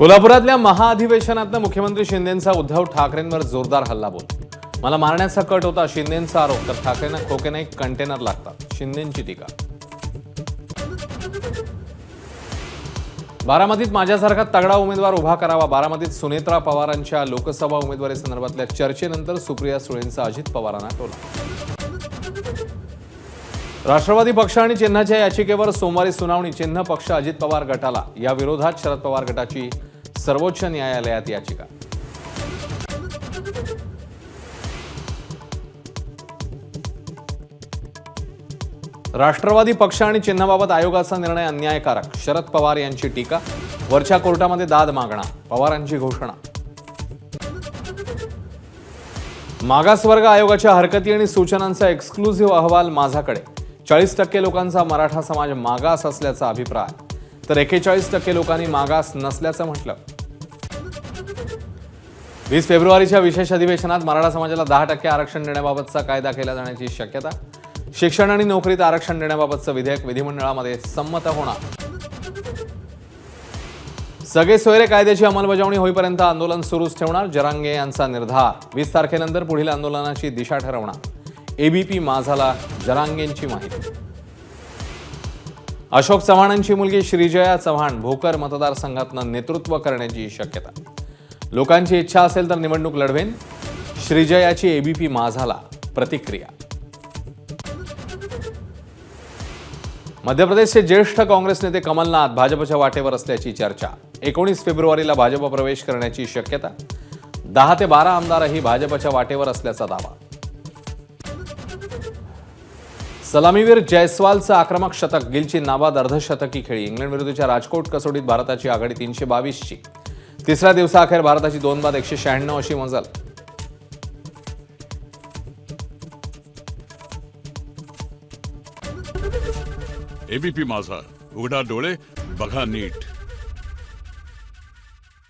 कोल्हापुरातल्या महाअधिवेशनात मुख्यमंत्री शिंदेंचा उद्धव ठाकरेंवर जोरदार हल्लाबोल. मला मारण्याचा कट होता शिंदेंचा आरोप, तर ठाकरेंना खोके नाही कंटेनर लागतात, शिंदेंची टीका. बारामतीत माझ्यासारखा तगडा उमेदवार उभा करावा. बारामतीत सुनेत्रा पवारांच्या लोकसभा उमेदवारी संदर्भातल्या चर्चेनंतर सुप्रिया सुळेंचा अजित पवारांना टोला. राष्ट्रवादी पक्ष आणि चिन्हाच्या याचिकेवर सोमवारी सुनावणी. चिन्ह पक्ष अजित पवार गटाला, या विरोधात शरद पवार गटाची सर्वोच्च न्यायालयात याचिका. राष्ट्रवादी पक्ष आणि चिन्हाबाबत आयोगाचा निर्णय अन्यायकारक, शरद पवार यांची टीका. वरच्या कोर्टामध्ये दाद मागणार, पवारांची घोषणा. मागासवर्ग आयोगाच्या हरकती आणि सूचनांचा एक्सक्लुझिव्ह अहवाल माझ्याकडे. 40% लोकांचा मराठा समाज मागास असल्याचा अभिप्राय, तर 41% लोकांनी मागास नसल्याचं म्हटलं. 20 फेब्रुवारीच्या विशेष अधिवेशनात मराठा समाजाला 10% आरक्षण देण्याबाबतचा कायदा केला जाण्याची शक्यता. शिक्षण आणि नोकरीत आरक्षण देण्याबाबतचं विधेयक विधिमंडळामध्ये संमत होणार. सगळे सोयरे कायद्याची अंमलबजावणी होईपर्यंत आंदोलन सुरूच ठेवणार, जरांगे यांचा निर्धार. 20 तारखेनंतर पुढील आंदोलनाची दिशा ठरवणार. एबीपी माझाला जरांगेंची माहिती. अशोक चव्हाणांची मुलगी श्रीजया चव्हाण भोकर मतदारसंघातनं नेतृत्व करण्याची शक्यता. लोकांची इच्छा असेल तर निवडणूक लढवेन, श्रीजयाची एबीपी माझाला प्रतिक्रिया. मध्य प्रदेशचे ज्येष्ठ काँग्रेस नेते कमलनाथ भाजपच्या वाटेवर असल्याची चर्चा. 19 फेब्रुवारीला भाजप प्रवेश करण्याची शक्यता. 10 ते 12 आमदारही भाजपच्या वाटेवर असल्याचा दावा. सलामीवीर जयस्वालचं आक्रमक शतक, गिलची नाबाद अर्धशतकी खेळी. इंग्लंड विरुद्धच्या राजकोट कसोटीत भारताची आघाडी 322ची. तिसऱ्या दिवसाअखेर भारताची 2 बाद 196 अशी मजल. एबीपी माझा, उघडा डोळे बघा नीट.